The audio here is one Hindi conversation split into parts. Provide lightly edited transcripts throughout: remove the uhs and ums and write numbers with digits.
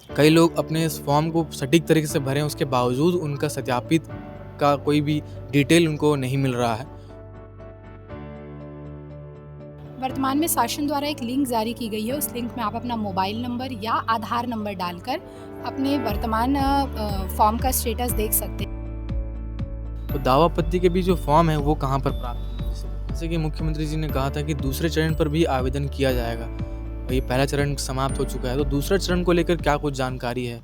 कई लोग अपने इस फॉर्म को सटीक तरीके से भरें, उसके बावजूद उनका सत्यापित का कोई भी डिटेल उनको नहीं मिल रहा है। वर्तमान में शासन द्वारा एक लिंक जारी की गई है। उस लिंक में आप अपना मोबाइल नंबर या आधार नंबर डालकर अपने वर्तमान फॉर्म का स्टेटस देख सकते हैं। तो दावा आपत्ति के भी जो फॉर्म है वो कहाँ पर प्राप्त होंगे? जैसे कि मुख्यमंत्री जी ने कहा था कि दूसरे चरण पर भी आवेदन किया जाएगा। और ये पहला चरण समाप्त हो चुका है, तो दूसरे चरण को लेकर क्या कुछ जानकारी है?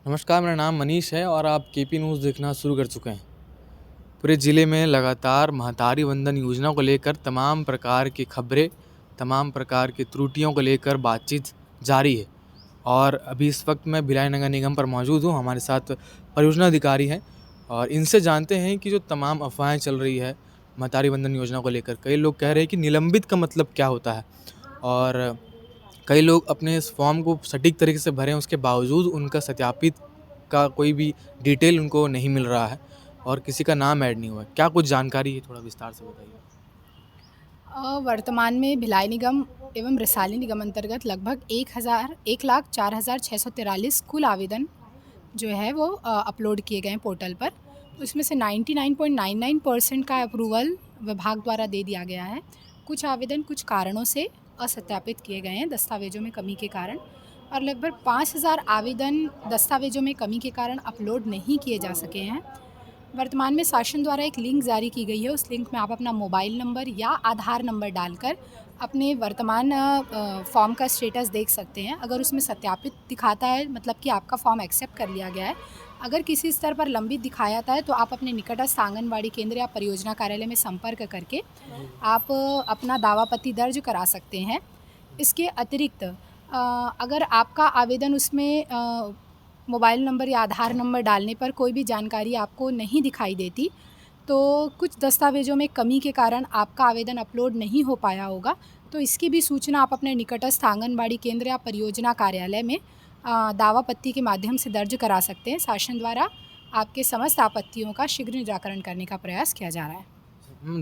नमस्कार, मेरा नाम मनीष है और आप केपी न्यूज़ देखना शुरू कर चुके हैं। पूरे ज़िले में लगातार महतारी वंदन योजना को लेकर तमाम प्रकार की खबरें, तमाम प्रकार की त्रुटियों को लेकर बातचीत जारी है। और अभी इस वक्त मैं भिलाई नगर निगम पर मौजूद हूँ। हमारे साथ परियोजना अधिकारी हैं और इनसे जानते हैं कि जो तमाम अफ़वाहें चल रही है महतारी वंदन योजना को लेकर। कई लोग कह रहे हैं कि निलंबित का मतलब क्या होता है, और कई लोग अपने इस फॉर्म को सटीक तरीके से भरें, उसके बावजूद उनका सत्यापित का कोई भी डिटेल उनको नहीं मिल रहा है और किसी का नाम ऐड नहीं हुआ है। क्या कुछ जानकारी है, थोड़ा विस्तार से बताइए? वर्तमान में भिलाई निगम एवं रिसाली निगम अंतर्गत लगभग 1,04,643 कुल आवेदन जो है वो अपलोड किए गए हैं पोर्टल पर। उसमें से 99.99% का अप्रूवल विभाग द्वारा दे दिया गया है। कुछ आवेदन कुछ कारणों से असत्यापित किए गए हैं दस्तावेजों में कमी के कारण, और लगभग 5,000 आवेदन दस्तावेजों में कमी के कारण अपलोड नहीं किए जा सके हैं। वर्तमान में शासन द्वारा एक लिंक जारी की गई है। उस लिंक में आप अपना मोबाइल नंबर या आधार नंबर डालकर अपने वर्तमान फॉर्म का स्टेटस देख सकते हैं। अगर उसमें सत्यापित दिखाता है, मतलब कि आपका फॉर्म एक्सेप्ट कर लिया गया है। अगर किसी स्तर पर लंबित दिखाता है तो आप अपने निकटस्थ आंगनबाड़ी केंद्र या परियोजना कार्यालय में संपर्क करके आप अपना दावापत्ति दर्ज करा सकते हैं। इसके अतिरिक्त अगर आपका आवेदन उसमें मोबाइल नंबर या आधार नंबर डालने पर कोई भी जानकारी आपको नहीं दिखाई देती, तो कुछ दस्तावेजों में कमी के कारण आपका आवेदन अपलोड नहीं हो पाया होगा, तो इसकी भी सूचना आप अपने निकटस्थ आंगनबाड़ी केंद्र या परियोजना कार्यालय में दावापत्ति के माध्यम से दर्ज करा सकते हैं। शासन द्वारा आपके समस्त आपत्तियों का शीघ्र निराकरण करने का प्रयास किया जा रहा है।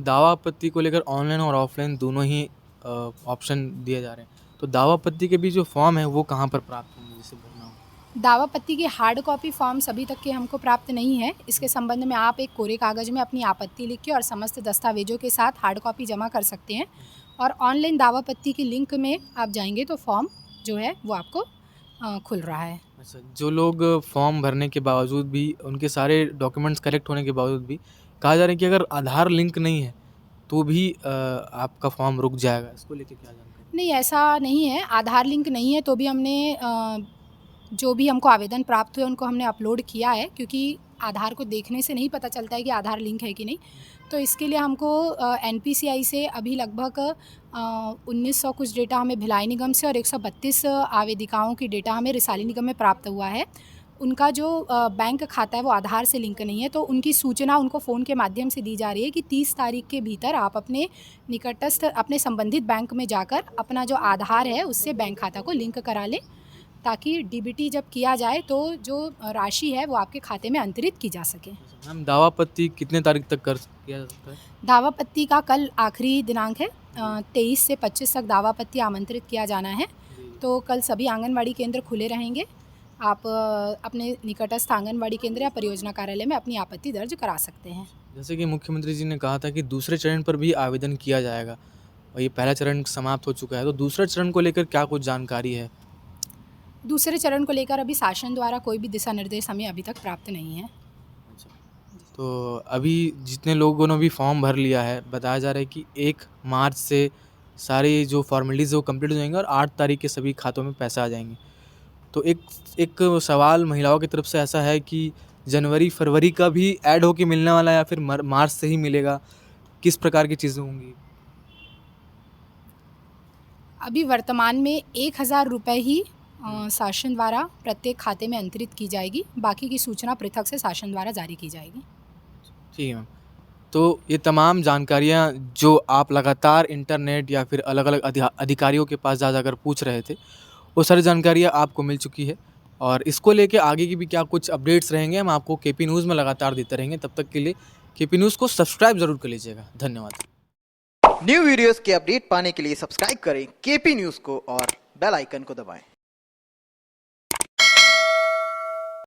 दावा आपत्ति को लेकर ऑनलाइन और ऑफलाइन दोनों ही ऑप्शन दिए जा रहे हैं। तो दावा आपत्ति के भी जो फॉर्म है वो कहाँ पर प्राप्त होंगे, जिसे भरना हो? दावापत्ति की हार्ड कॉपी फॉर्म्स अभी तक के हमको प्राप्त नहीं है। इसके संबंध में आप एक कोरे कागज़ में अपनी आपत्ति लिख के और समस्त दस्तावेजों के साथ हार्ड कॉपी जमा कर सकते हैं, और ऑनलाइन दावापत्ति के लिंक में आप जाएंगे तो फॉर्म जो है वो आपको खुल रहा है। अच्छा, जो लोग फॉर्म भरने के बावजूद भी, उनके सारे डॉक्यूमेंट्स करेक्ट होने के बावजूद भी कहा जा रहा है कि अगर आधार लिंक नहीं है तो भी आपका फॉर्म रुक जाएगा, इसको लेके क्या जानकारी? नहीं, ऐसा नहीं है। आधार लिंक नहीं है तो भी हमने जो भी हमको आवेदन प्राप्त हुए उनको हमने अपलोड किया है, क्योंकि आधार को देखने से नहीं पता चलता है कि आधार लिंक है कि नहीं। तो इसके लिए हमको एनपीसीआई से अभी लगभग 1900 कुछ डेटा हमें भिलाई निगम से और 132 आवेदिकाओं की डेटा हमें रिसाली निगम में प्राप्त हुआ है। उनका जो बैंक खाता है वो आधार से लिंक नहीं है, तो उनकी सूचना उनको फ़ोन के माध्यम से दी जा रही है कि 30 तारीख के भीतर आप अपने निकटस्थ अपने संबंधित बैंक में जाकर अपना जो आधार है उससे बैंक खाता को लिंक करा लें, ताकि डीबीटी जब किया जाए तो जो राशि है वो आपके खाते में अंतरित की जा सके। मैम, दावा आपत्ति कितने तारीख तक किया जा सकता है? दावापत्ती का कल आखिरी दिनांक है। 23 से 25 तक दावापत्ती आमंत्रित किया जाना है। तो कल सभी आंगनबाड़ी केंद्र खुले रहेंगे। आप अपने निकटस्थ आंगनबाड़ी केंद्र या परियोजना कार्यालय में अपनी आपत्ति दर्ज करा सकते हैं। जैसे कि मुख्यमंत्री जी ने कहा था कि दूसरे चरण पर भी आवेदन किया जाएगा और ये पहला चरण समाप्त हो चुका है, तो दूसरे चरण को लेकर क्या कुछ जानकारी है? दूसरे चरण को लेकर अभी शासन द्वारा कोई भी दिशा निर्देश हमें अभी तक प्राप्त नहीं है। अच्छा, तो अभी जितने लोगों ने भी फॉर्म भर लिया है, बताया जा रहा है कि 1 मार्च से सारी जो फॉर्मेलिटीज़ वो कंप्लीट हो जाएंगे और 8 तारीख के सभी खातों में पैसा आ जाएंगे। तो एक एक सवाल महिलाओं की तरफ से ऐसा है कि जनवरी फरवरी का भी ऐड होके मिलने वाला है या फिर मार्च से ही मिलेगा? किस प्रकार की चीज़ें होंगी? अभी वर्तमान में 1,000 रुपये ही शासन द्वारा प्रत्येक खाते में अंतरित की जाएगी। बाकी की सूचना पृथक से शासन द्वारा जारी की जाएगी। ठीक है मैम। तो ये तमाम जानकारियाँ जो आप लगातार इंटरनेट या फिर अलग-अलग अधिकारियों के पास जा-जाकर पूछ रहे थे, वो सारी जानकारियाँ आपको मिल चुकी है और इसको लेके आगे की भी क्या कुछ अपडेट्स रहेंगे, हम आपको केपी न्यूज़ में लगातार देते रहेंगे। तब तक के लिए केपी न्यूज़ को सब्सक्राइब ज़रूर कर लीजिएगा। धन्यवाद। न्यू वीडियोस के अपडेट पाने के लिए सब्सक्राइब करें केपी न्यूज को और बेल आइकन को दबाएं।